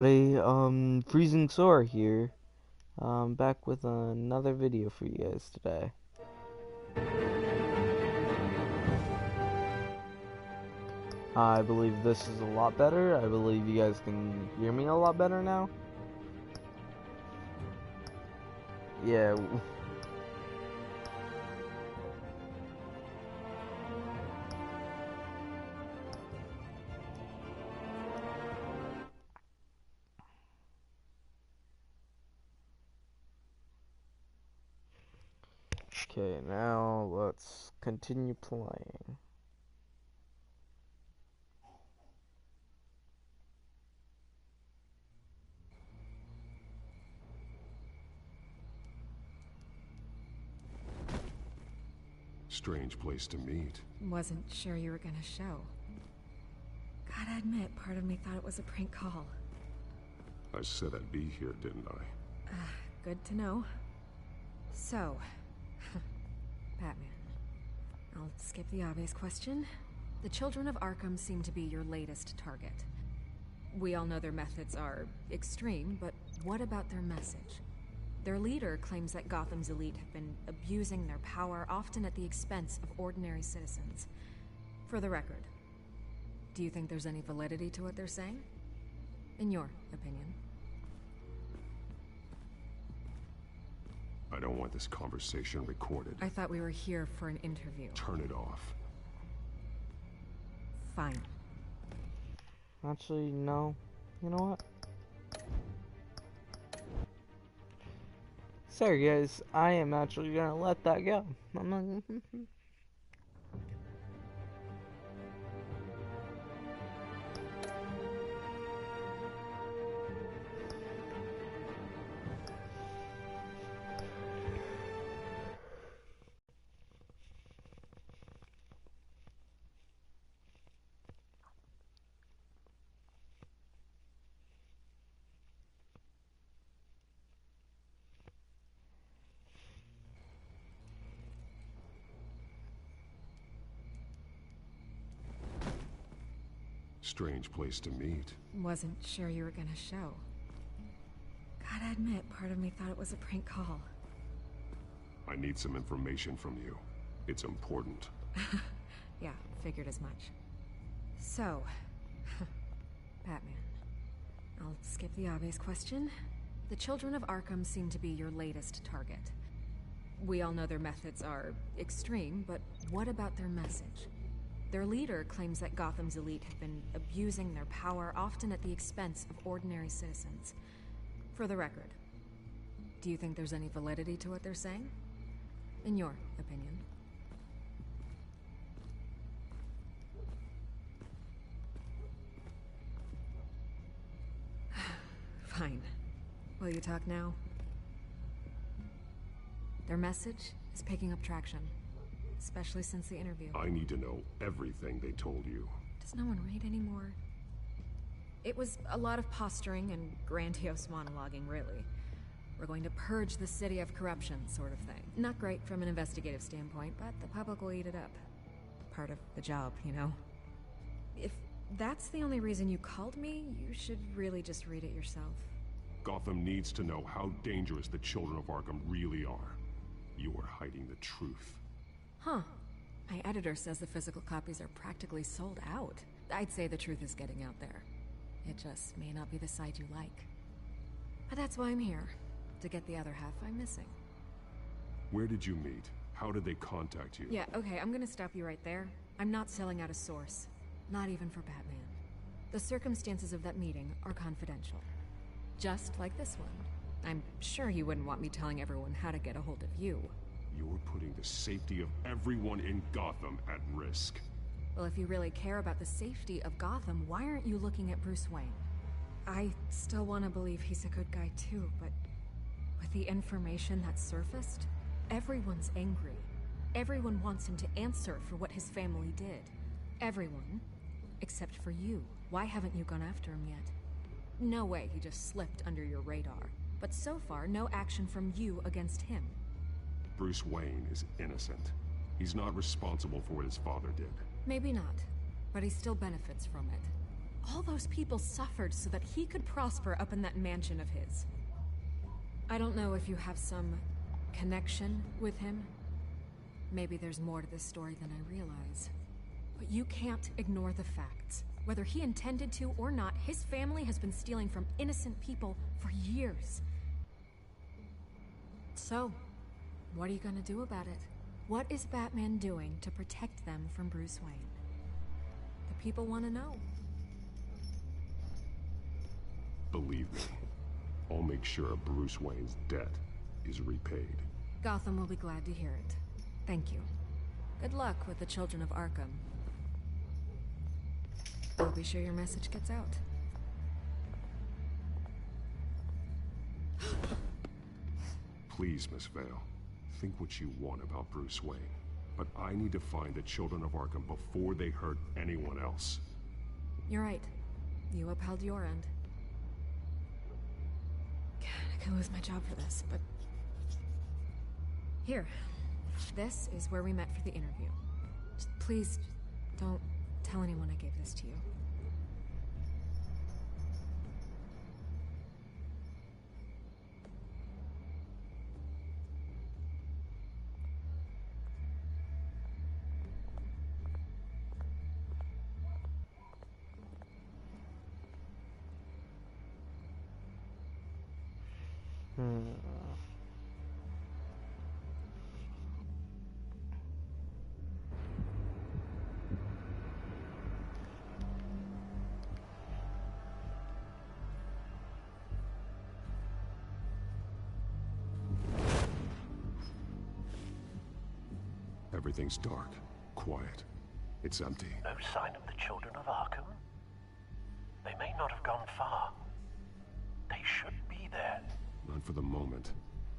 Hey, Freezing Sore here. Back with another video for you guys today. I believe this is a lot better. I believe you guys can hear me a lot better now. Yeah. Okay, now let's continue playing. Strange place to meet. Wasn't sure you were gonna show. Gotta admit, part of me thought it was a prank call. I said I'd be here, didn't I? Good to know. So, Batman. I'll skip the obvious question. The children of Arkham seem to be your latest target. We all know their methods are extreme, but what about their message? Their leader claims that Gotham's elite have been abusing their power, often at the expense of ordinary citizens. For the record, do you think there's any validity to what they're saying? In your opinion? I don't want this conversation recorded. I thought we were here for an interview. Turn it off. Fine. Actually, no. You know what? Sorry, guys. I am actually gonna let that go. I'm not. Strange place to meet. Wasn't sure you were gonna show. Gotta admit, part of me thought it was a prank call. I need some information from you. It's important. Yeah, figured as much. So, Batman. I'll skip the obvious question. The children of Arkham seem to be your latest target. We all know their methods are extreme, but what about their message? Their leader claims that Gotham's elite have been abusing their power, often at the expense of ordinary citizens. For the record, do you think there's any validity to what they're saying? In your opinion? Fine. Will you talk now? Their message is picking up traction, especially since the interview. I need to know everything they told you. Does no one read anymore? It was a lot of posturing and grandiose monologuing, really. We're going to purge the city of corruption, sort of thing. Not great from an investigative standpoint, but the public will eat it up. Part of the job, you know? If that's the only reason you called me, you should really just read it yourself. Gotham needs to know how dangerous the children of Arkham really are. You are hiding the truth. Huh. My editor says the physical copies are practically sold out. I'd say the truth is getting out there. It just may not be the side you like. But that's why I'm here. To get the other half I'm missing. Where did you meet? How did they contact you? Yeah, okay, I'm gonna stop you right there. I'm not selling out a source. Not even for Batman. The circumstances of that meeting are confidential. Just like this one. I'm sure you wouldn't want me telling everyone how to get a hold of you. You're putting the safety of everyone in Gotham at risk. Well, if you really care about the safety of Gotham, why aren't you looking at Bruce Wayne? I still want to believe he's a good guy too, but with the information that surfaced, everyone's angry. Everyone wants him to answer for what his family did. Everyone, except for you. Why haven't you gone after him yet? No way he just slipped under your radar. But so far, no action from you against him. Bruce Wayne is innocent. He's not responsible for what his father did. Maybe not, but he still benefits from it. All those people suffered so that he could prosper up in that mansion of his. I don't know if you have some connection with him. Maybe there's more to this story than I realize. But you can't ignore the facts. Whether he intended to or not, his family has been stealing from innocent people for years. So, what are you gonna do about it? What is Batman doing to protect them from Bruce Wayne? The people want to know. Believe me, I'll make sure Bruce Wayne's debt is repaid. Gotham will be glad to hear it. Thank you. Good luck with the Children of Arkham. I'll be sure your message gets out. Please, Miss Vale, think what you want about Bruce Wayne. But I need to find the Children of Arkham before they hurt anyone else. You're right. You upheld your end. God, I could lose my job for this, but... Here. This is where we met for the interview. Just please, don't tell anyone I gave this to you. Everything's dark, quiet. It's empty. No sign of the Children of Arkham? They may not have gone far. They should be there. Not for the moment.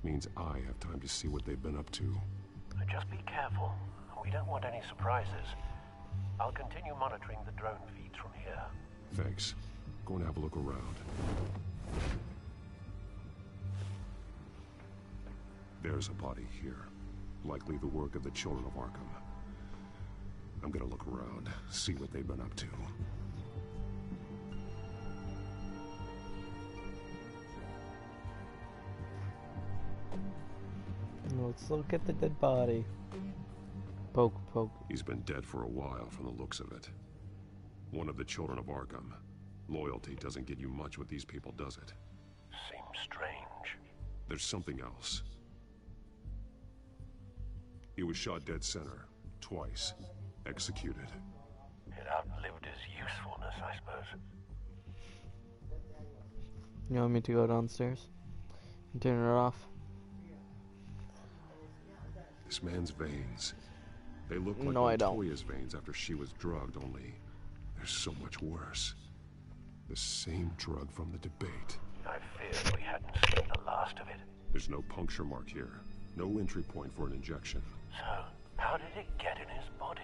Means I have time to see what they've been up to. Just be careful. We don't want any surprises. I'll continue monitoring the drone feeds from here. Thanks. Go and have a look around. There's a body here. Likely the work of the Children of Arkham. I'm gonna look around, see what they've been up to. Let's look at the dead body. Poke, poke. He's been dead for a while from the looks of it. One of the Children of Arkham. Loyalty doesn't get you much with these people, does it? Seems strange. There's something else. He was shot dead center, twice, executed. It outlived his usefulness, I suppose. You want me to go downstairs and turn it off? This man's veins. They look like No, I don't. Montoya's veins after she was drugged, only they're so much worse. The same drug from the debate. I feared we hadn't seen the last of it. There's no puncture mark here. No entry point for an injection. So, how did it get in his body?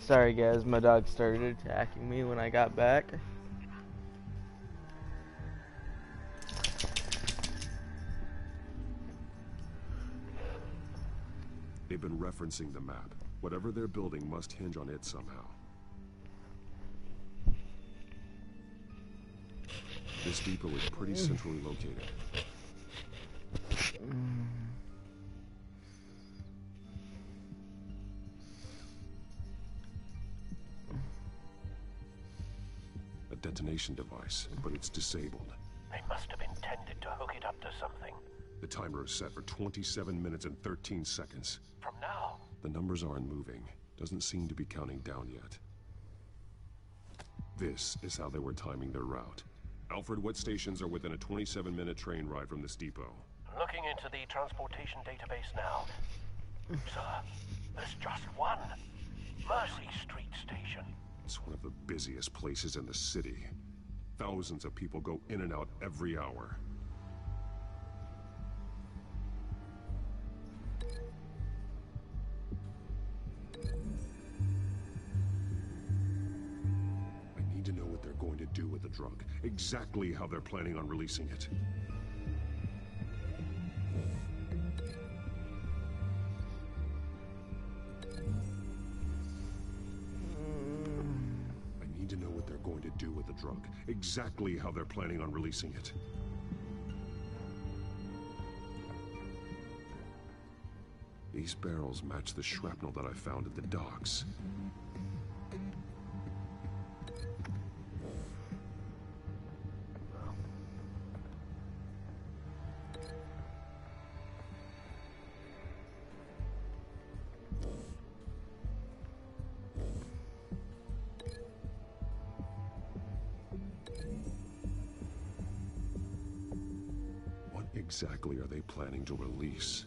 Sorry guys, my dog started attacking me when I got back. They've been referencing the map. Whatever they're building must hinge on it somehow. This depot is pretty centrally located. A detonation device, but it's disabled. They must have intended to hook it up to something. The timer is set for 27 minutes and 13 seconds. From now. The numbers aren't moving. Doesn't seem to be counting down yet. This is how they were timing their route. Alfred, what stations are within a 27-minute train ride from this depot? Looking into the transportation database now. Sir, there's just one. Mercy Street Station. It's one of the busiest places in the city. Thousands of people go in and out every hour. I need to know what they're going to do with the drug. Exactly how they're planning on releasing it. I need to know what they're going to do with the drug. Exactly how they're planning on releasing it. These barrels match the shrapnel that I found at the docks. What exactly are they planning to release?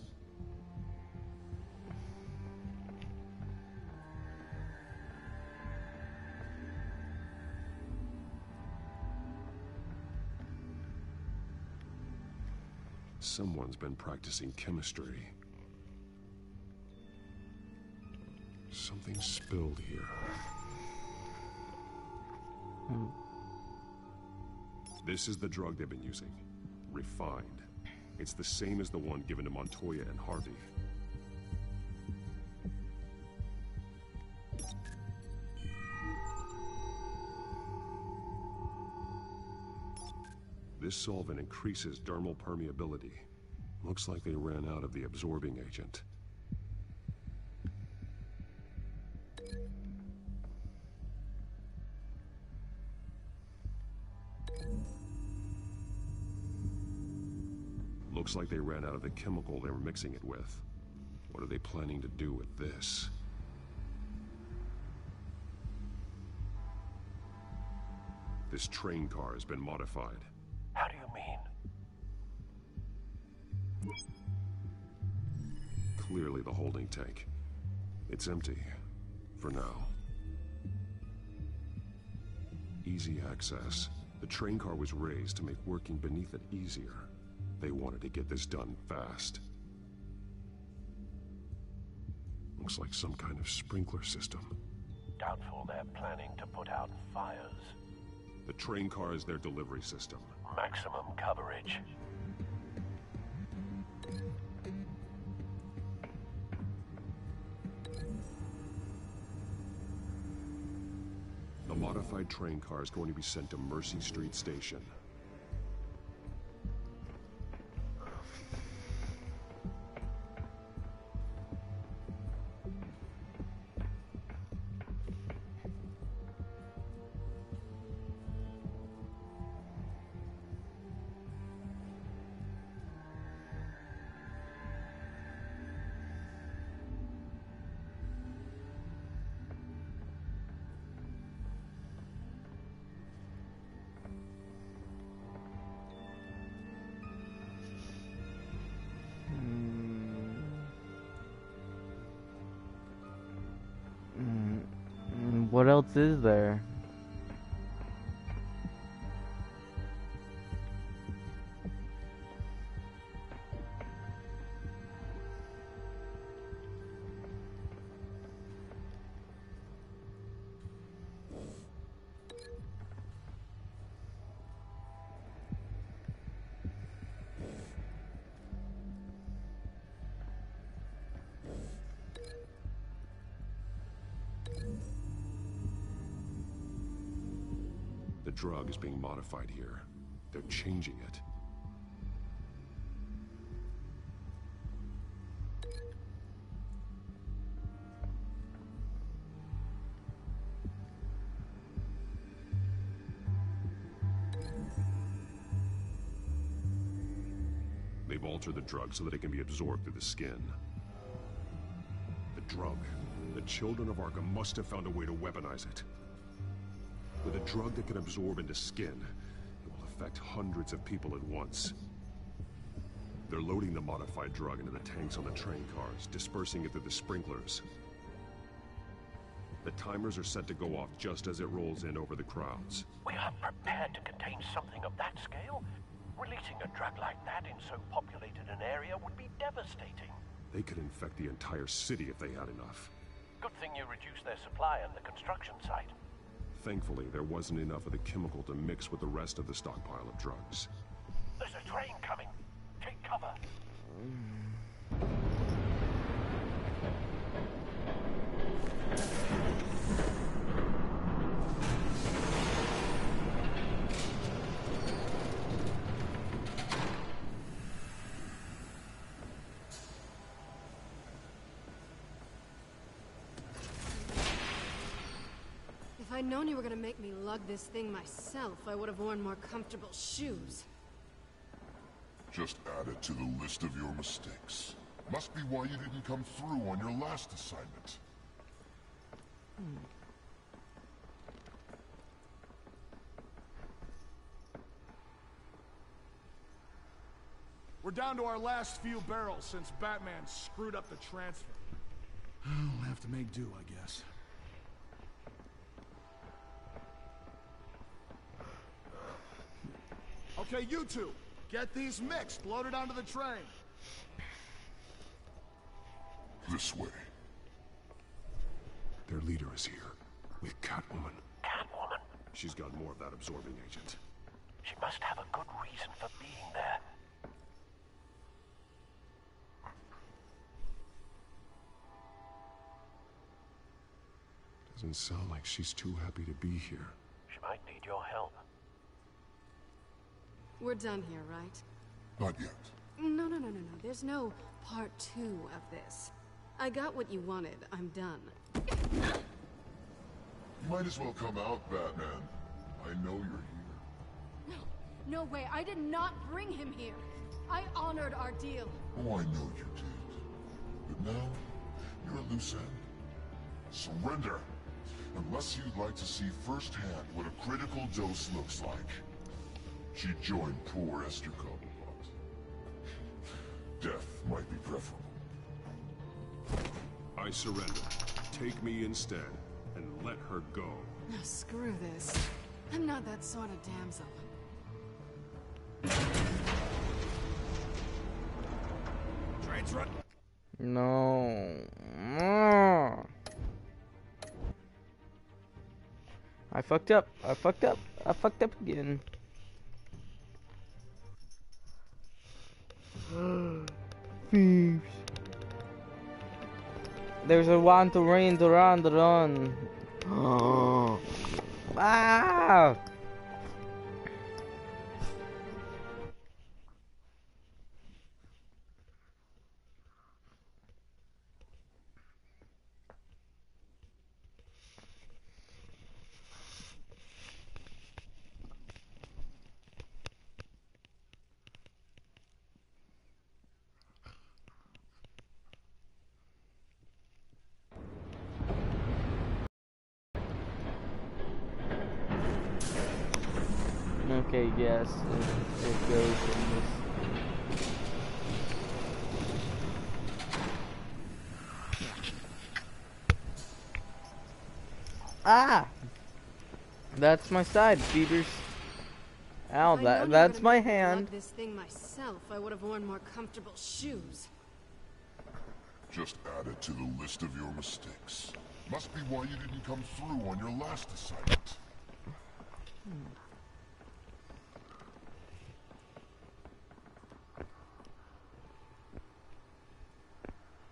Someone's been practicing chemistry. Something spilled here. This is the drug they've been using. Refined. It's the same as the one given to Montoya and Harvey. This solvent increases dermal permeability. Looks like they ran out of the absorbing agent. Looks like they ran out of the chemical they were mixing it with. What are they planning to do with this? This train car has been modified. How do you mean? Clearly the holding tank. It's empty. For now. Easy access. The train car was raised to make working beneath it easier. They wanted to get this done fast. Looks like some kind of sprinkler system. Doubtful they're planning to put out fires. The train car is their delivery system. Maximum coverage. The modified train car is going to be sent to Mercy Street Station. What else is there? drug is being modified here. They're changing it. They've altered the drug so that it can be absorbed through the skin. The drug. The children of Arkham must have found a way to weaponize it. With a drug that can absorb into skin, it will affect hundreds of people at once. They're loading the modified drug into the tanks on the train cars, dispersing it through the sprinklers. The timers are set to go off just as it rolls in over the crowds. We aren't prepared to contain something of that scale. Releasing a drug like that in so populated an area would be devastating. They could infect the entire city if they had enough. Good thing you reduced their supply at the construction site. Thankfully, there wasn't enough of the chemical to mix with the rest of the stockpile of drugs. There's a train coming. Take cover. If I'd known you were gonna make me lug this thing myself, I would have worn more comfortable shoes. Just add it to the list of your mistakes. Must be why you didn't come through on your last assignment. We're down to our last few barrels since Batman screwed up the transfer. We'll have to make do, I guess. Okay, you two, get these mixed, loaded onto the train. This way. Their leader is here, with Catwoman. Catwoman? She's got more of that absorbing agent. She must have a good reason for being there. Doesn't sound like she's too happy to be here. She might need your help. We're done here, right? Not yet. No. There's no part 2 of this. I got what you wanted. I'm done. You might as well come out, Batman. I know you're here. No way. I did not bring him here. I honored our deal. Oh, I know you did. But now, you're a loose end. Surrender! Unless you'd like to see firsthand what a critical dose looks like. She joined poor Esther Cobblepot. Death might be preferable. I surrender. Take me instead, and let her go. Now screw this. I'm not that sort of damsel. Train's run. No. I fucked up. I fucked up again. Thieves. There's a want to rain to run. Ah! Okay, yes, it goes in this. Ah! That's my side, Beavers. Ow, that's my hand. This thing myself, I would have worn more comfortable shoes. Just add it to the list of your mistakes. Must be why you didn't come through on your last assignment.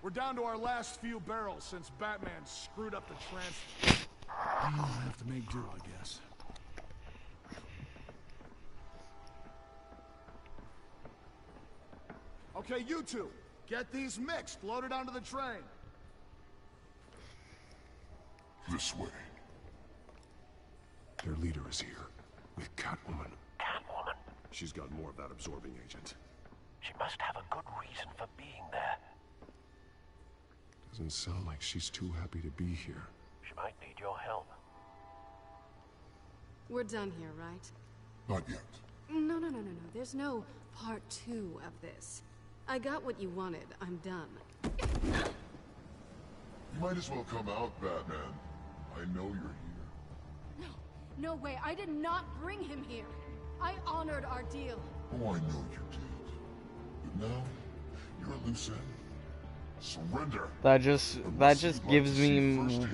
We're down to our last few barrels since Batman screwed up the transfer. We'll have to make do, I guess. Okay, you two, get these mixed, loaded onto the train. This way. Their leader is here, with Catwoman. Catwoman? She's got more of that absorbing agent. She must have a good reason for being there. Doesn't sound like she's too happy to be here. She might need your help. We're done here, right? Not yet. No. There's no part 2 of this. I got what you wanted. I'm done. You might as well come out, Batman. I know you're here. No way. I did not bring him here. I honored our deal. Oh, I know you did. But now, you're a loose end. Surrender. That just gives me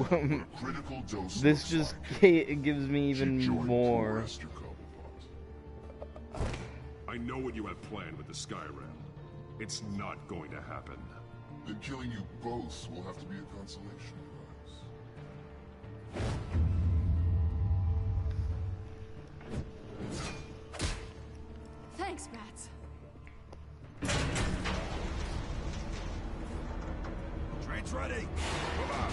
this just gives me even more. I know what you had planned with the Skyrim. It's not going to happen. Then killing you both will have to be a consolation prize. Thanks, Bats. Train's ready. Come on.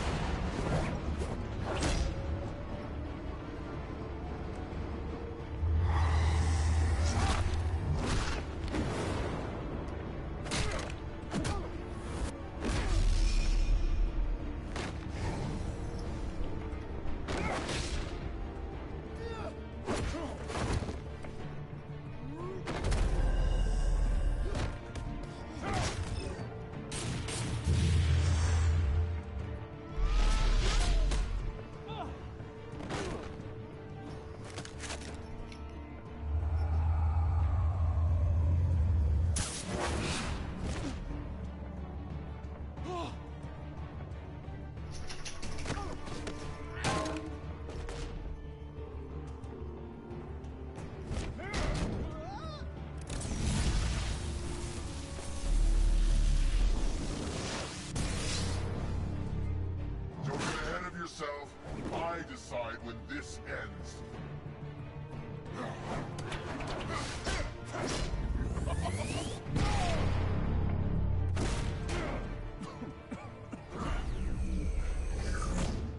I decide when this ends.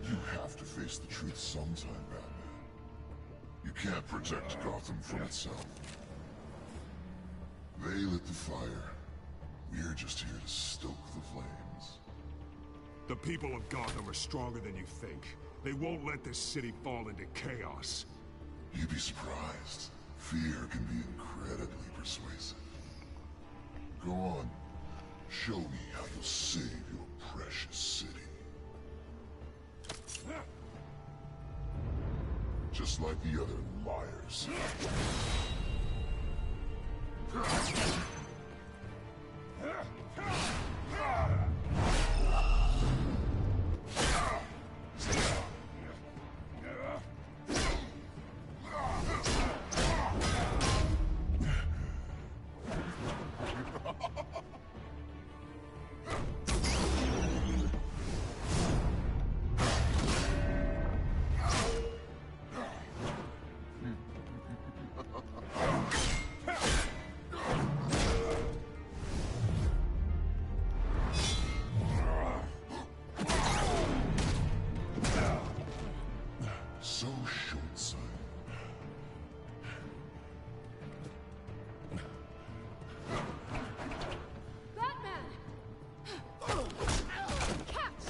You have to face the truth sometime, Batman. You can't protect Gotham from itself. They lit the fire. We're just here to stoke the flames. The people of Gotham are stronger than you think. They won't let this city fall into chaos. You'd be surprised. Fear can be incredibly persuasive. Go on. Show me how you'll save your precious city. Just like the other liars. So short-sighted. Batman! Catch!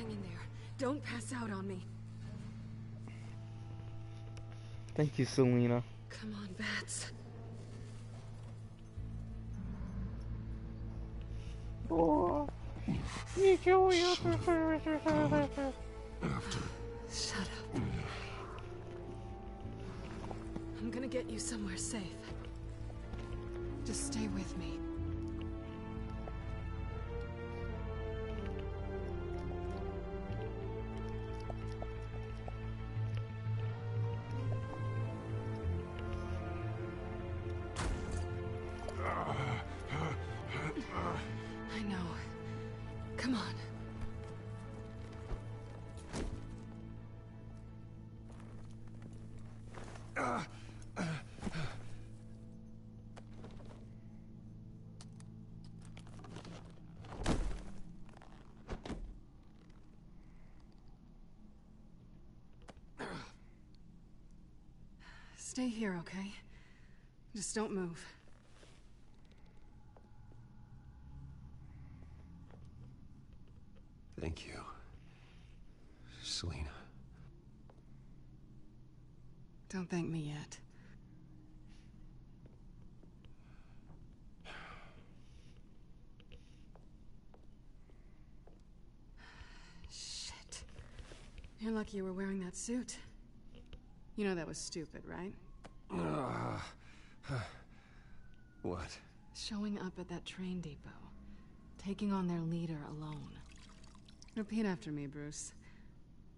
Hang in there. Don't pass out on me. Thank you, Selena. Come on, Bats. Oh. Shut up. I'm gonna get you somewhere safe. Just stay with me. I know. Come on. Stay here, okay? Just don't move. Thank you, Selena. Don't thank me yet. Shit. You're lucky you were wearing that suit. You know that was stupid, right? What? Showing up at that train depot. Taking on their leader alone. Repeat after me, Bruce.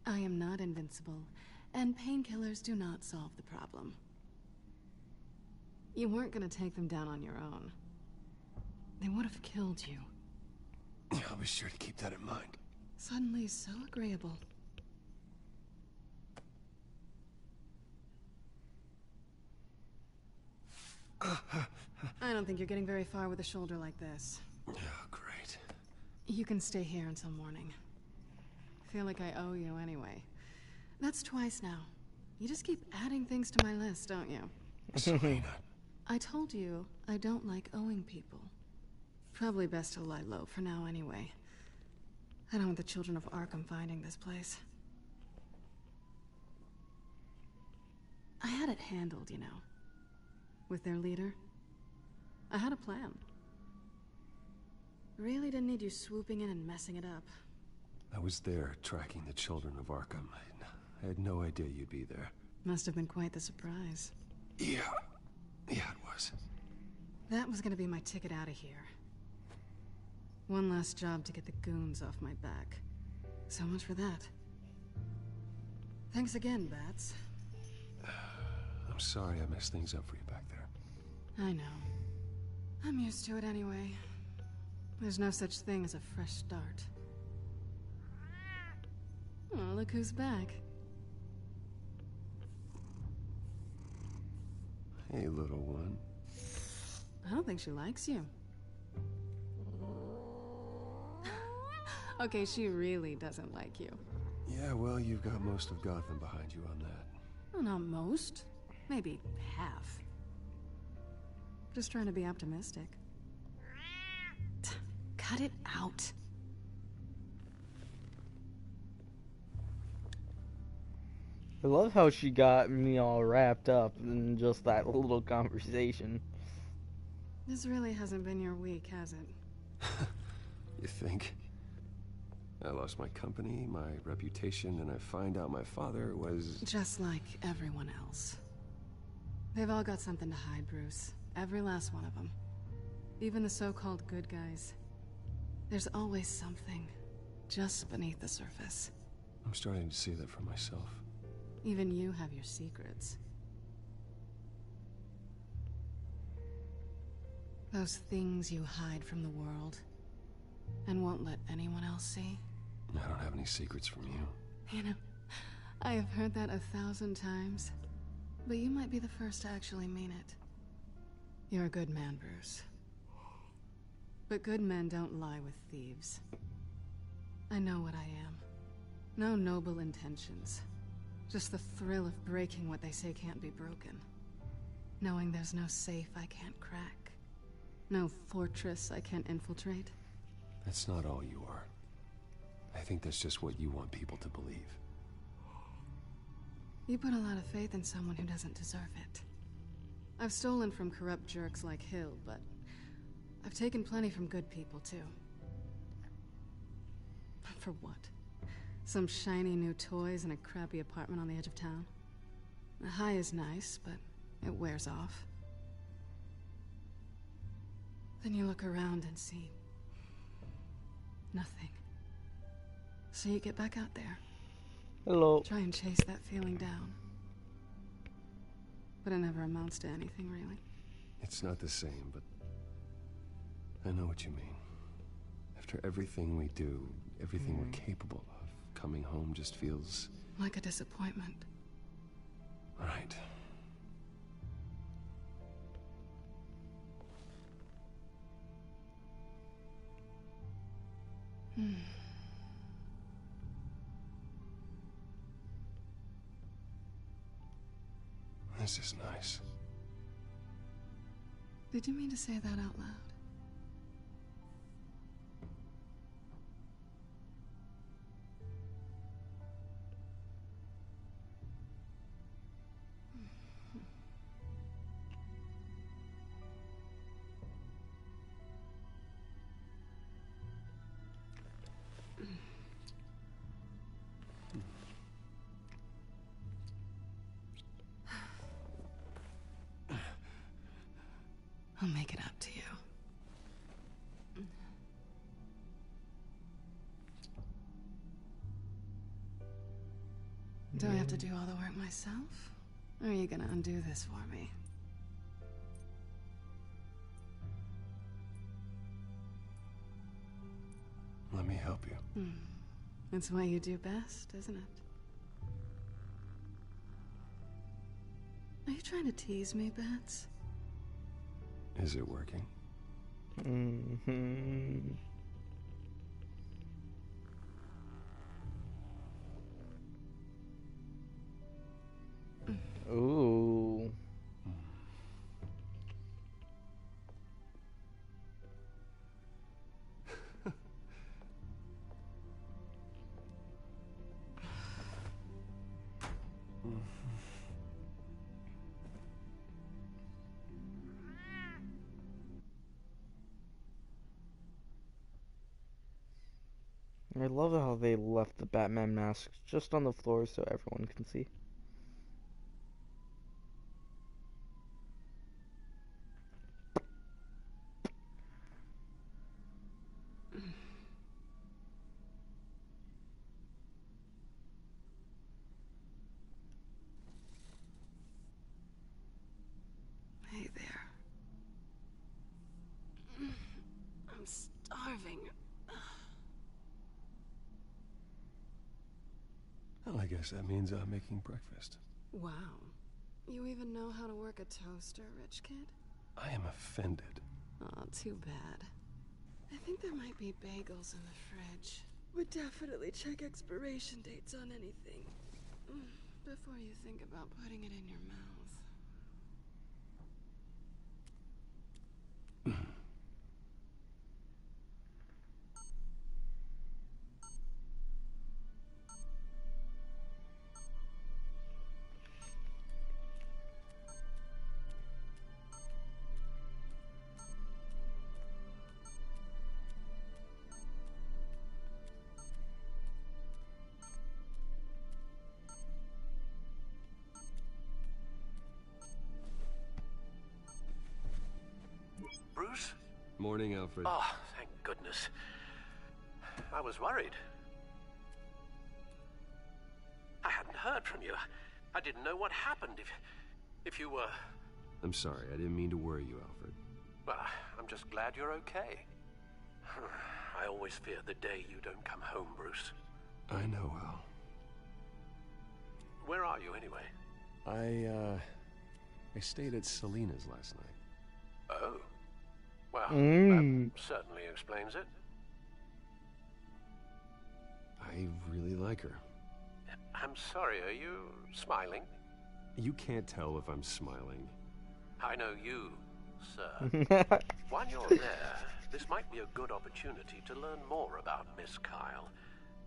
I am not invincible, and painkillers do not solve the problem. You weren't gonna take them down on your own. They would have killed you. I'll be sure to keep that in mind. Suddenly so agreeable. I don't think you're getting very far with a shoulder like this. Oh, great. You can stay here until morning. Feel like I owe you anyway. That's twice now. You just keep adding things to my list, don't you? Selena. I told you I don't like owing people. Probably best to lie low for now anyway. I don't want the children of Arkham finding this place. I had it handled, you know. With their leader. I had a plan. Really didn't need you swooping in and messing it up. I was there tracking the children of Arkham. I had no idea you'd be there. Must have been quite the surprise. Yeah. Yeah, it was. That was gonna be my ticket out of here. One last job to get the goons off my back. So much for that. Thanks again, Bats. I'm sorry I messed things up for you back there. I know. I'm used to it anyway. There's no such thing as a fresh start. Oh, look who's back. Hey, little one. I don't think she likes you. Okay, she really doesn't like you. Yeah, well, you've got most of Gotham behind you on that. Well, not most. Maybe half. Just trying to be optimistic. Cut it out. I love how she got me all wrapped up in just that little conversation. This really hasn't been your week, has it? You think? I lost my company, my reputation, and I find out my father was... Just like everyone else. They've all got something to hide, Bruce. Every last one of them. Even the so-called good guys. There's always something just beneath the surface. I'm starting to see that for myself. Even you have your secrets. Those things you hide from the world and won't let anyone else see. I don't have any secrets from you. You know, I have heard that 1,000 times, but you might be the first to actually mean it. You're a good man, Bruce. But good men don't lie with thieves. I know what I am. No noble intentions. Just the thrill of breaking what they say can't be broken. Knowing there's no safe I can't crack. No fortress I can't infiltrate. That's not all you are. I think that's just what you want people to believe. You put a lot of faith in someone who doesn't deserve it. I've stolen from corrupt jerks like Hill, but I've taken plenty from good people, too. For what? Some shiny new toys and a crappy apartment on the edge of town? The high is nice, but it wears off. Then you look around and see nothing. So you get back out there. Hello. Try and chase that feeling down. But it never amounts to anything, really. It's not the same, but I know what you mean. After everything we do, everything we're capable of, coming home just feels... like a disappointment. Right. This is nice. Did you mean to say that out loud? I'll make it up to you. Do I have to do all the work myself? Or are you gonna undo this for me? Let me help you. It's what you do best, isn't it? Are you trying to tease me, Bats? Is it working? Ooh. I love how they left the Batman mask just on the floor so everyone can see. Hey there. I'm starving. Well, I guess that means I'm making breakfast. Wow. You even know how to work a toaster, rich kid? I am offended. Oh, too bad. I think there might be bagels in the fridge. Would definitely check expiration dates on anything. Before you think about putting it in your mouth. Bruce? Morning, Alfred. Oh, thank goodness. I was worried. I hadn't heard from you. I didn't know what happened. If you were... I'm sorry, I didn't mean to worry you, Alfred. Well, I'm just glad you're okay. I always fear the day you don't come home, Bruce. I know, Al. Where are you, anyway? I stayed at Selena's last night. Oh. Well, that certainly explains it. I really like her. I'm sorry, are you smiling? You can't tell if I'm smiling. I know you, sir. While you're there, this might be a good opportunity to learn more about Miss Kyle.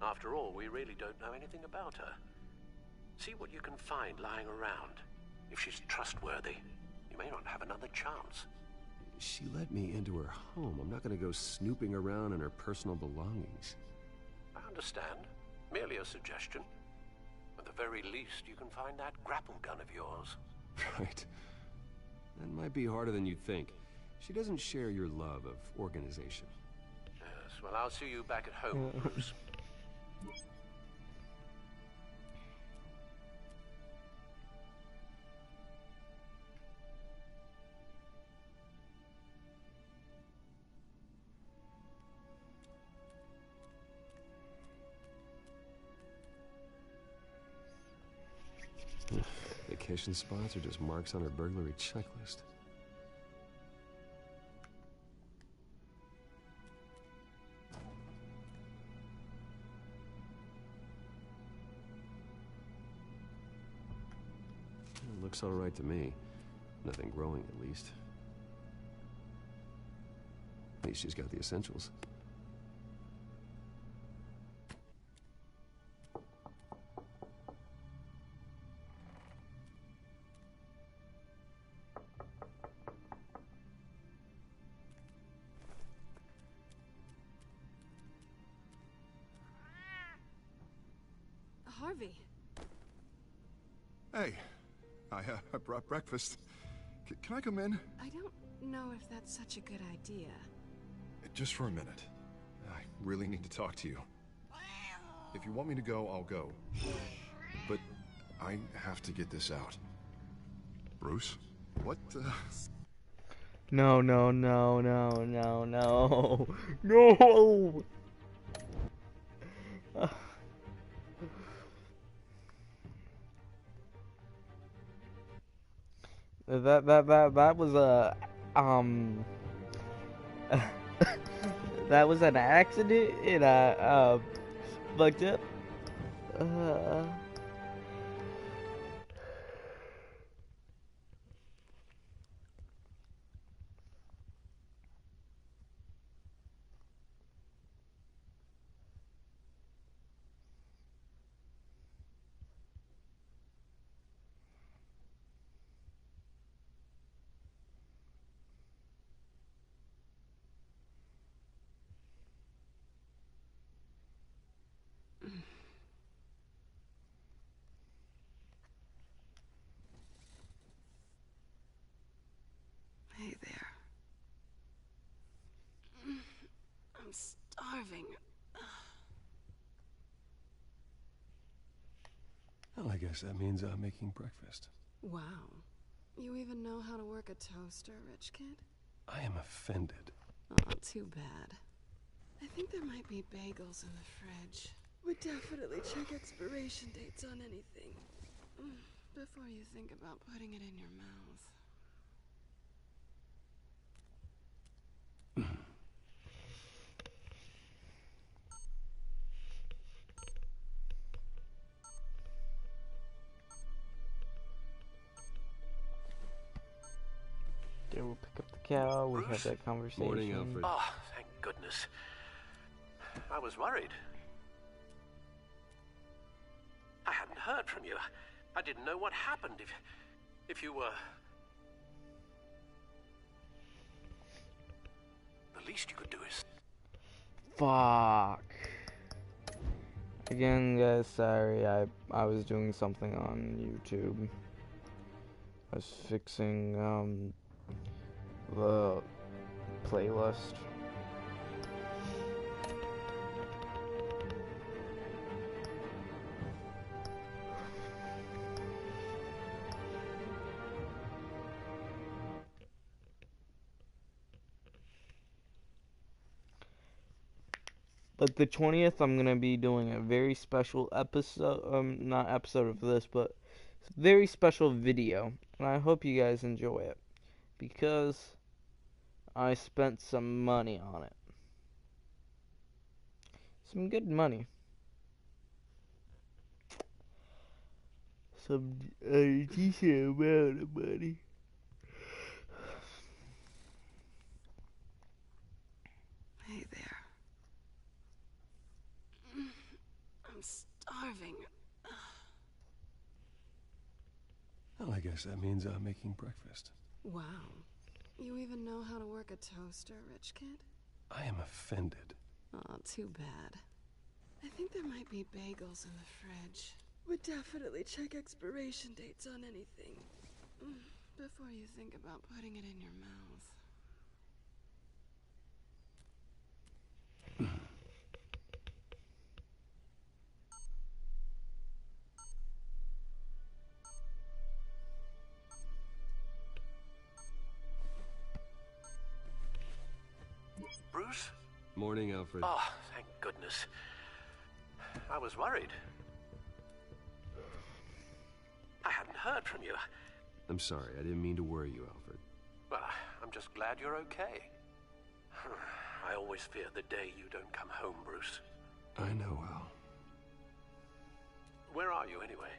After all, we really don't know anything about her. See what you can find lying around. If she's trustworthy, you may not have another chance. She let me into her home. I'm not gonna go snooping around in her personal belongings. I understand. Merely a suggestion. At the very least, you can find that grapple gun of yours. Right. That might be harder than you'd think. She doesn't share your love of organization. Yes, well, I'll see you back at home, Bruce. Vacation spots are just marks on her burglary checklist. It looks all right to me. Nothing growing, at least. At least she's got the essentials. Harvey. Hey, I brought breakfast. Can I come in? I don't know if that's such a good idea. Just for a minute. I really need to talk to you. If you want me to go, I'll go. But I have to get this out. Bruce? What the... No, no, no, no, no, no. No! That was a, that was an accident, and I, fucked up. Hey there. I'm starving. Well, I guess that means making breakfast. Wow. You even know how to work a toaster, rich kid? I am offended. Oh, too bad. I think there might be bagels in the fridge. Would definitely check expiration dates on anything. Before you think about putting it in your mouth. They will pick up the cow. We had that conversation. Morning, Alfred. Oh, thank goodness. I was worried. I hadn't heard from you. I didn't know what happened. If you were... The least you could do is... Fuck. Again, guys, sorry. I was doing something on YouTube. I was fixing the playlist. But the 20th, I'm gonna be doing a very special episode, not episode of this, but very special video, and I hope you guys enjoy it, because I spent some money on it. Some good money. Some decent amount of money. Hey there. guess that means I'm making breakfast. Wow. You even know how to work a toaster, rich kid? I am offended. Oh, too bad. I think there might be bagels in the fridge. Would definitely check expiration dates on anything. Before you think about putting it in your mouth. Bruce? Morning, Alfred. Oh, thank goodness. I was worried. I hadn't heard from you. I'm sorry, I didn't mean to worry you, Alfred. Well, I'm just glad you're okay. I always fear the day you don't come home, Bruce. I know, Al. Where are you, anyway?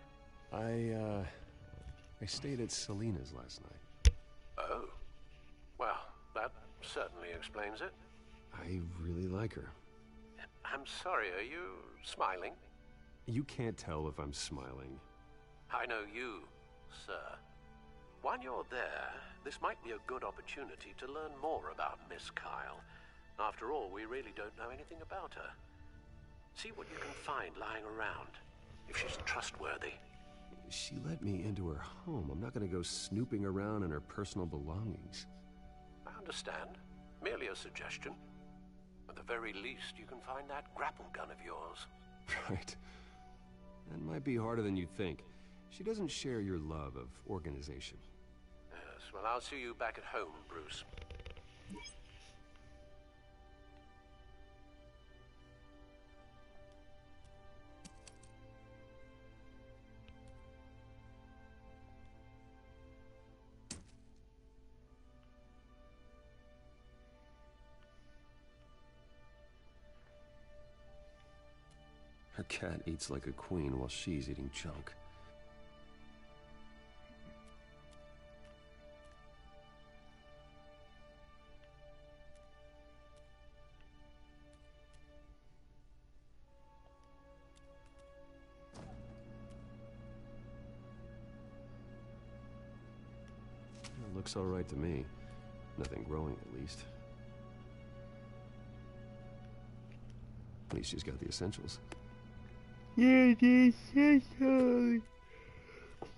I stayed at Selena's last night. Oh. Well, that certainly explains it. I really like her. I'm sorry, are you smiling? You can't tell if I'm smiling. I know you, sir. While you're there, this might be a good opportunity to learn more about Miss Kyle. After all, we really don't know anything about her. See what you can find lying around, if she's trustworthy. She let me into her home. I'm not gonna go snooping around in her personal belongings. I understand. Merely a suggestion. At the very least, you can find that grapple gun of yours. Right. That might be harder than you'd think. She doesn't share your love of organization. Yes, well, I'll see you back at home, Bruce. Her cat eats like a queen while she's eating junk. It looks all right to me. Nothing growing, at least. At least she's got the essentials. Yeah, the essentials.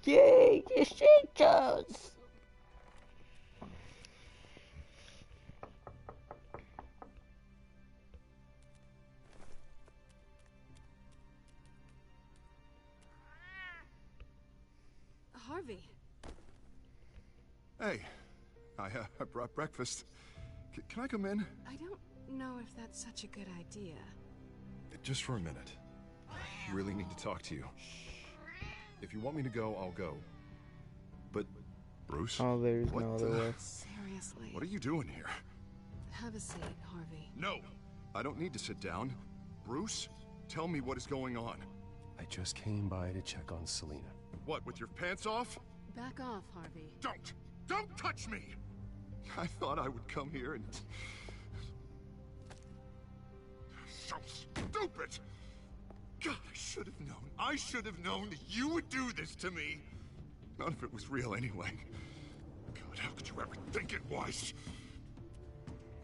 Yay, the essentials. Harvey. Hey, I brought breakfast. Can I come in? I don't know if that's such a good idea. Just for a minute. Really need to talk to you. If you want me to go, I'll go. But, Bruce? Oh, there's what no other way. Seriously. What are you doing here? Have a seat, Harvey. No! I don't need to sit down. Bruce, tell me what is going on. I just came by to check on Selena. What, with your pants off? Back off, Harvey. Don't touch me! I thought I would come here and... So stupid! God, I should have known that you would do this to me! None of it was real anyway. God, how could you ever think it was?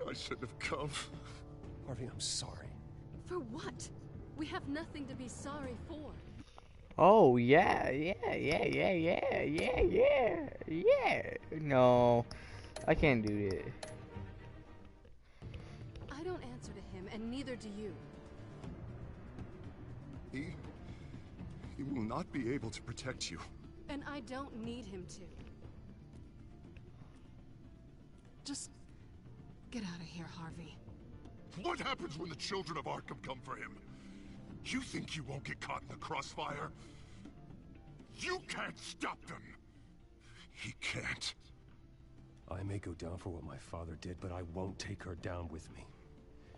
I shouldn't have come. Harvey, I'm sorry. For what? We have nothing to be sorry for. Oh, yeah. No, I can't do that. I don't answer to him, and neither do you. He will not be able to protect you. And I don't need him to. Just get out of here, Harvey. What happens when the children of Arkham come for him? You think you won't get caught in the crossfire? You can't stop them! He can't. I may go down for what my father did, but I won't take her down with me.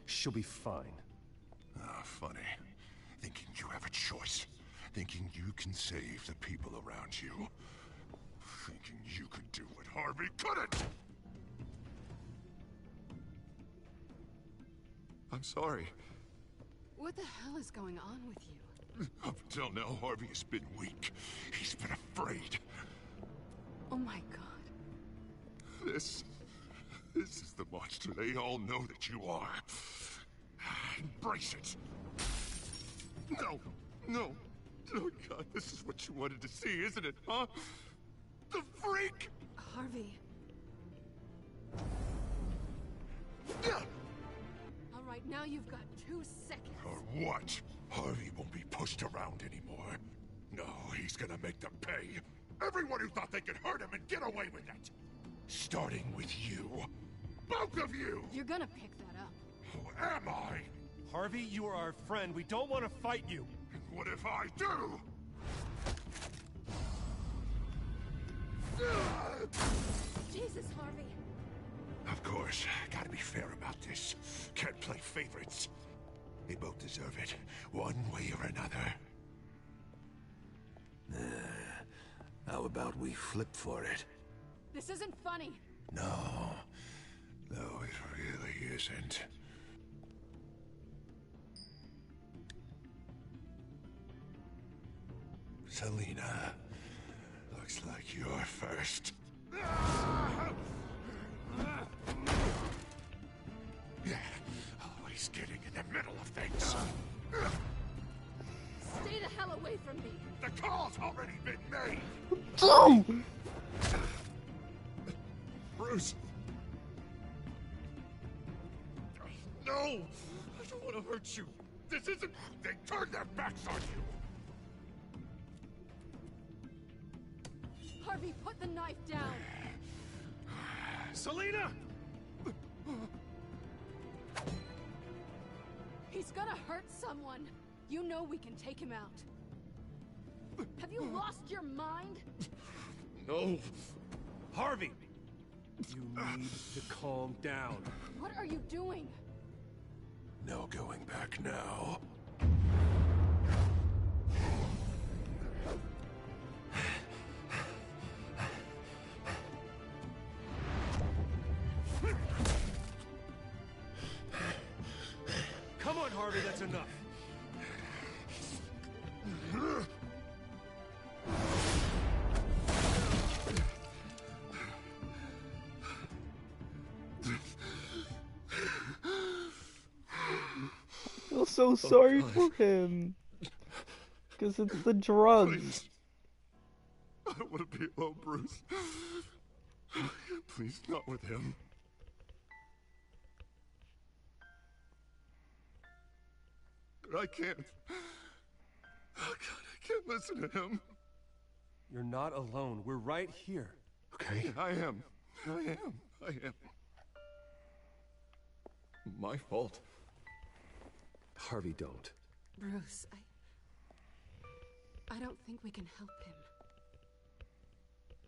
She'll be fine. Ah, funny. Thinking you have a choice. Thinking you can save the people around you. Thinking you could do what Harvey couldn't! I'm sorry. What the hell is going on with you? Up until now, Harvey has been weak. He's been afraid. Oh my god. This is the monster they all know that you are. Embrace it. No, no. Oh God, this is what you wanted to see, isn't it, huh? The freak! Harvey. All right, now you've got 2 seconds. Or what? Harvey won't be pushed around anymore. No, he's gonna make them pay. Everyone who thought they could hurt him and get away with it. Starting with you. Both of you! You're gonna pick that up. Who am I? Harvey, you are our friend. We don't want to fight you. What if I do? Jesus, Harvey. Of course, gotta be fair about this. Can't play favorites. They both deserve it, one way or another. How about we flip for it? This isn't funny. No, it really isn't. Selina, looks like you're first. Yeah, always getting in the middle of things. Stay the hell away from me. The call's already been made. Oh! Bruce. No, I don't want to hurt you. This isn't. They turned their backs on you. Harvey, put the knife down. Selina! He's gonna hurt someone. You know we can take him out. Have you lost your mind? No. Harvey! You need to calm down. What are you doing? No going back now. Come on, Harvey, that's enough. I feel so sorry for him. Because it's the drugs. Please. I don't want to be alone, Bruce. Please, not with him. But I can't. Oh, God, I can't listen to him. You're not alone. We're right here. Okay, I am. My fault. Harvey, don't. Bruce, I don't think we can help him.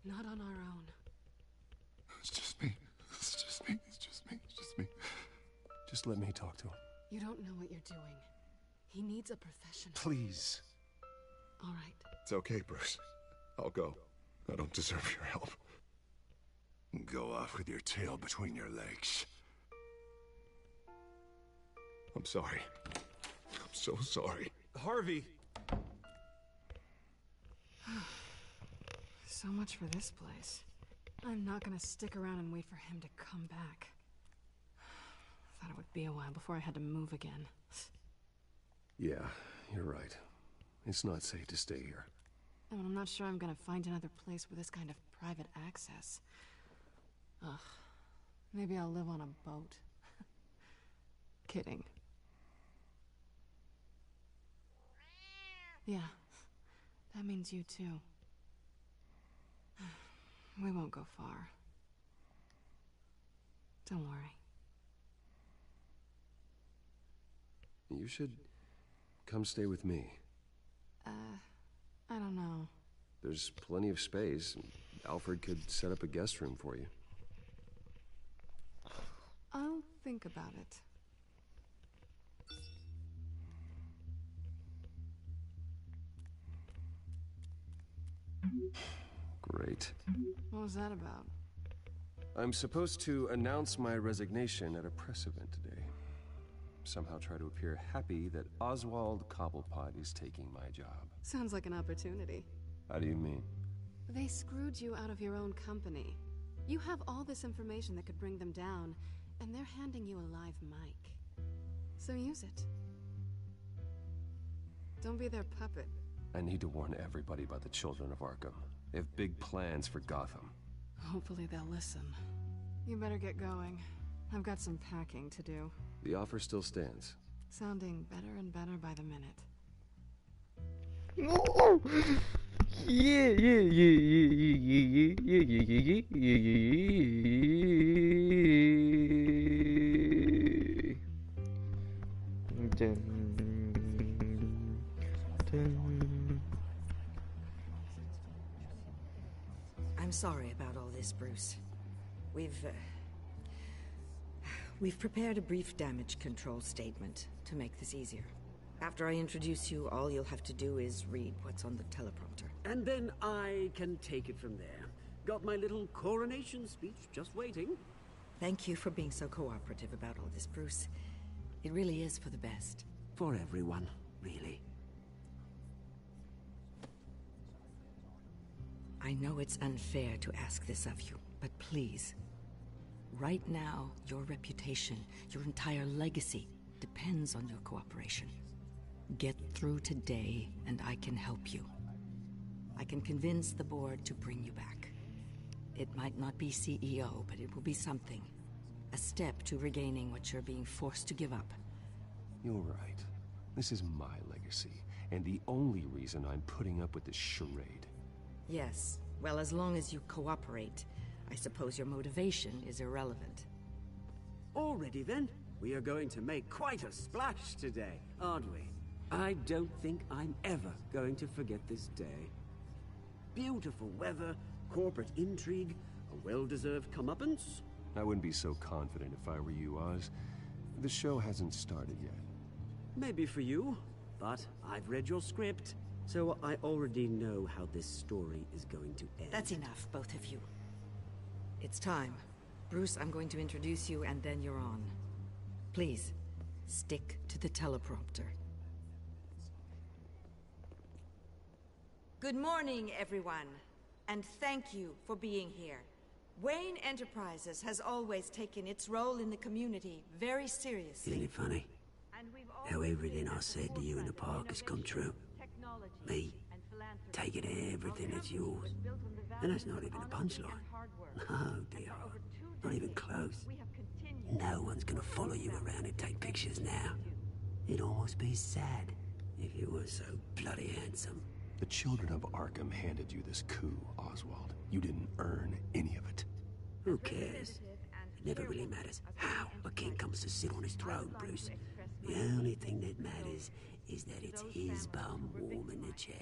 Not on our own. It's just me. Just let me talk to him. You don't know what you're doing. He needs a professional. Please. All right. It's okay, Bruce. I'll go. I don't deserve your help. Go off with your tail between your legs. I'm sorry. I'm so sorry. Harvey! So much for this place. I'm not gonna stick around and wait for him to come back. Thought it would be a while before I had to move again. Yeah, you're right. It's not safe to stay here. And I'm not sure I'm gonna find another place with this kind of private access. Ugh. Maybe I'll live on a boat. Kidding. Yeah. That means you too. We won't go far. Don't worry. You should come stay with me. I don't know. There's plenty of space. Alfred could set up a guest room for you. I'll think about it. Great. What was that about? I'm supposed to announce my resignation at a press event today. Somehow try to appear happy that Oswald Cobblepot is taking my job. Sounds like an opportunity. How do you mean? They screwed you out of your own company. You have all this information that could bring them down, and they're handing you a live mic. So use it. Don't be their puppet. I need to warn everybody about the Children of Arkham. They have big plans for Gotham. Hopefully they'll listen. You better get going. I've got some packing to do. The offer still stands. Sounding better and better by the minute. Oh! Yeah, yeah, yeah, yeah, yeah, yeah, yeah, yeah, yeah, yeah, yeah, yeah. I'm sorry about all this, Bruce. We've prepared a brief damage control statement to make this easier. After I introduce you, all you'll have to do is read what's on the teleprompter. And then I can take it from there. Got my little coronation speech just waiting. Thank you for being so cooperative about all this, Bruce. It really is for the best. For everyone, really. I know it's unfair to ask this of you, but please. Right now, your reputation, your entire legacy, depends on your cooperation. Get through today, and I can help you. I can convince the board to bring you back. It might not be CEO, but it will be something. A step to regaining what you're being forced to give up. You're right. This is my legacy, and the only reason I'm putting up with this charade. Yes. Well, as long as you cooperate, I suppose your motivation is irrelevant. Already then, we are going to make quite a splash today, aren't we? I don't think I'm ever going to forget this day. Beautiful weather, corporate intrigue, a well-deserved comeuppance. I wouldn't be so confident if I were you, Oz. The show hasn't started yet. Maybe for you, but I've read your script, so I already know how this story is going to end. That's enough, both of you. It's time. Bruce, I'm going to introduce you, and then you're on. Please, stick to the teleprompter. Good morning, everyone, and thank you for being here. Wayne Enterprises has always taken its role in the community very seriously. Isn't it funny? How everything I said to you in the park has come true. Me, taking everything that's yours. And that's not even a punchline. No, dear. Not even close. No one's gonna follow you around and take pictures now. It'd almost be sad if you were so bloody handsome. The Children of Arkham handed you this coup, Oswald. You didn't earn any of it. Who cares? It never really matters how a king comes to sit on his throne, Bruce. The only thing that matters is that it's his bum warm in the chair.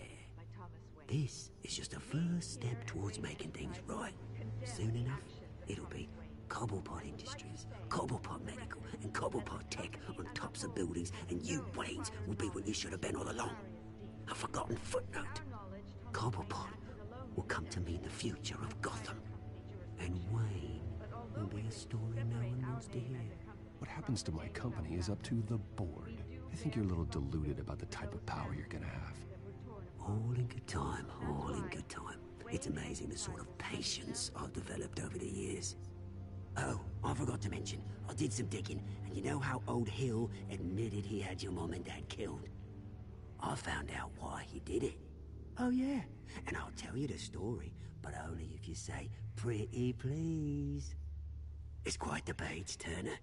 This is just a first step towards making things right. Soon enough, it'll be Cobblepot Industries, Cobblepot Medical, and Cobblepot Tech on tops of buildings, and you, Waynes, will be what you should have been all along. A forgotten footnote. Cobblepot will come to mean the future of Gotham. And Wayne will be a story no one wants to hear. What happens to my company is up to the board. I think you're a little deluded about the type of power you're gonna have. All in good time, all in good time. It's amazing the sort of patience I've developed over the years. Oh, I forgot to mention, I did some digging, and you know how old Hill admitted he had your mom and dad killed? I found out why he did it. Oh yeah, and I'll tell you the story, but only if you say, pretty please. It's quite the page, Turner.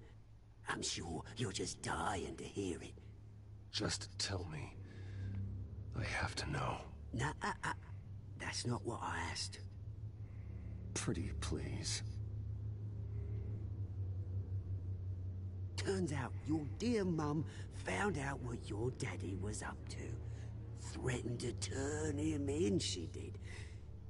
I'm sure you're just dying to hear it. Just tell me. I have to know. Nah, that's not what I asked. Pretty please. Turns out your dear mum found out what your daddy was up to. Threatened to turn him in, she did.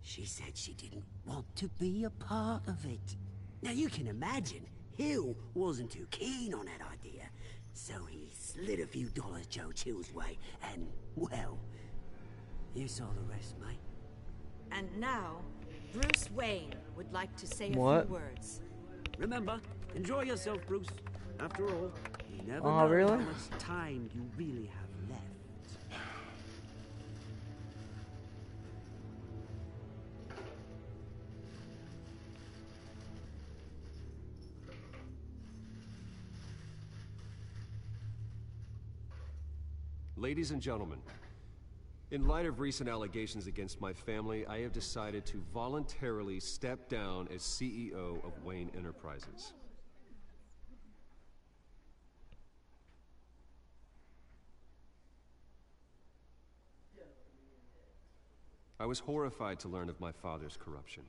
She said she didn't want to be a part of it. Now you can imagine, Hill wasn't too keen on that idea. So he slid a few dollars Joe Chill's way, and, well, you saw the rest, mate. And now, Bruce Wayne would like to say a What? few words. Remember, enjoy yourself, Bruce. After all, you never Oh, know really? how much time you really have left. Ladies and gentlemen, in light of recent allegations against my family, I have decided to voluntarily step down as CEO of Wayne Enterprises. I was horrified to learn of my father's corruption.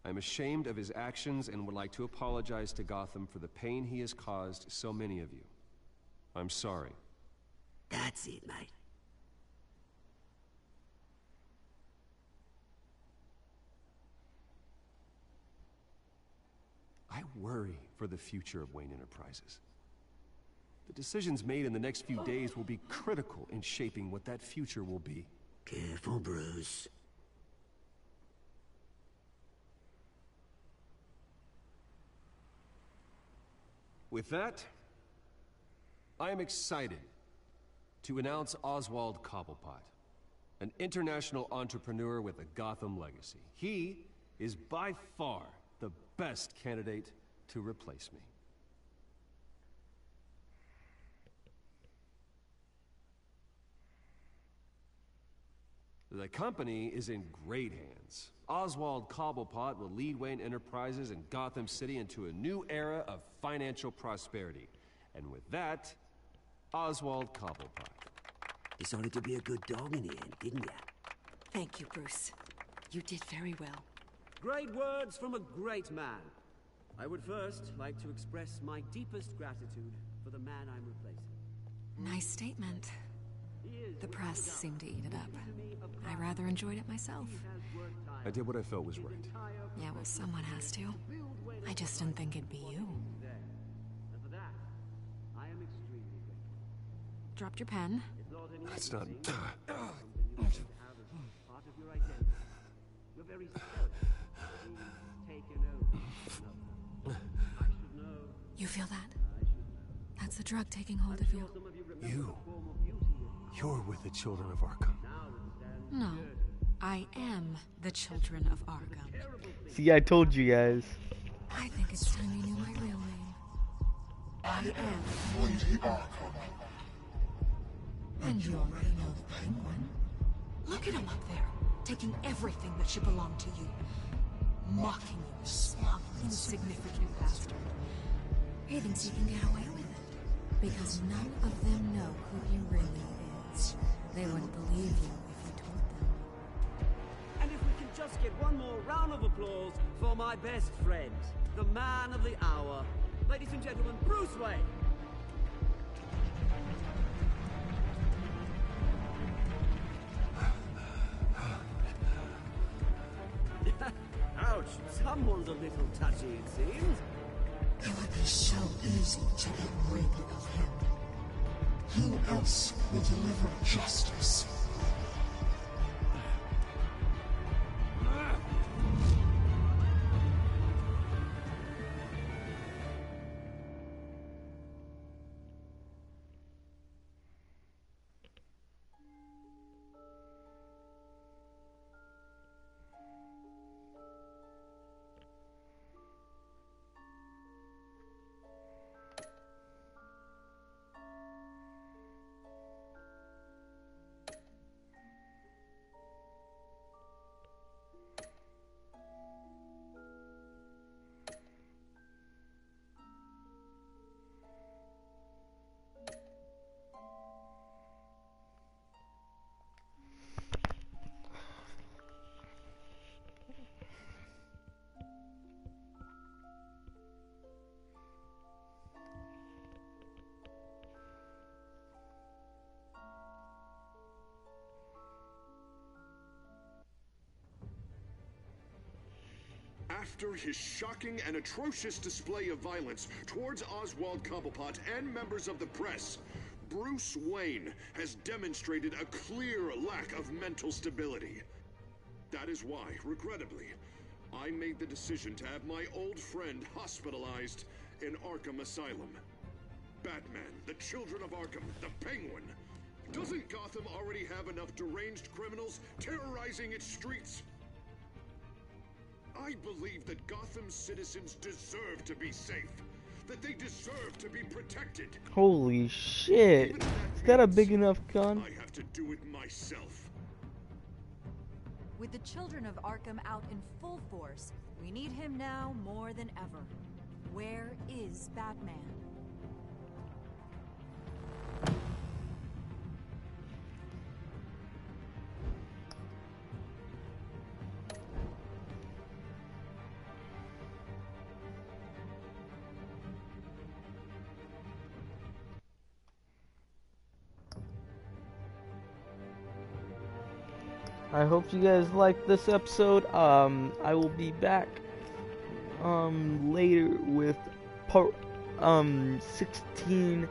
I'm ashamed of his actions and would like to apologize to Gotham for the pain he has caused so many of you. I'm sorry. That's it, mate. I worry for the future of Wayne Enterprises. The decisions made in the next few days will be critical in shaping what that future will be. Careful, Bruce. With that, I am excited to announce Oswald Cobblepot, an international entrepreneur with a Gotham legacy. He is by far the best candidate to replace me. The company is in great hands. Oswald Cobblepot will lead Wayne Enterprises and Gotham City into a new era of financial prosperity. And with that, Oswald Cobblepot. Decided to be a good dog in the end, didn't ya? Thank you, Bruce. You did very well. Great words from a great man. I would first like to express my deepest gratitude for the man I'm replacing. Nice statement. The press seemed to eat it up. I rather enjoyed it myself. I did what I felt was right. Yeah, well, someone has to. I just didn't think it'd be you. And for that, I am extremely grateful. Dropped your pen. That's not... Have as part of your identity. Your very self being taken over by another. I should know. You feel that? I should know. That's the drug taking hold of you. Some of you remember You. the form of beauty is You're with the children of Arkham. now it stands No, I am the children of Arkham. See, I told you guys. I think it's time you knew my real name. I am. Lady Arkham. And you already know the Penguin. Look at him up there, taking everything that should belong to you. Mocking you, smug, insignificant bastard. He thinks he can get away with it. Because none of them know who he really is. They wouldn't believe you if you told them. And if we can just get one more round of applause for my best friend, the man of the hour, ladies and gentlemen, Bruce Wayne. Ouch, someone's a little touchy, it seems. It would be so easy to get rid of him. Who else will deliver justice? After his shocking and atrocious display of violence towards Oswald Cobblepot and members of the press, Bruce Wayne has demonstrated a clear lack of mental stability. That is why, regrettably, I made the decision to have my old friend hospitalized in Arkham Asylum. Batman, the Children of Arkham, the Penguin. Doesn't Gotham already have enough deranged criminals terrorizing its streets? I believe that Gotham's citizens deserve to be safe. that they deserve to be protected. Holy shit. Is that a big enough gun? I have to do it myself. With the children of Arkham out in full force, we need him now more than ever. Where is Batman? I hope you guys liked this episode. I will be back later with part 16,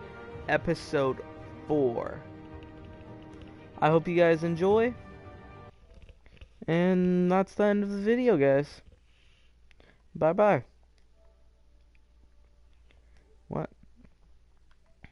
episode 4. I hope you guys enjoy. And that's the end of the video, guys. Bye bye.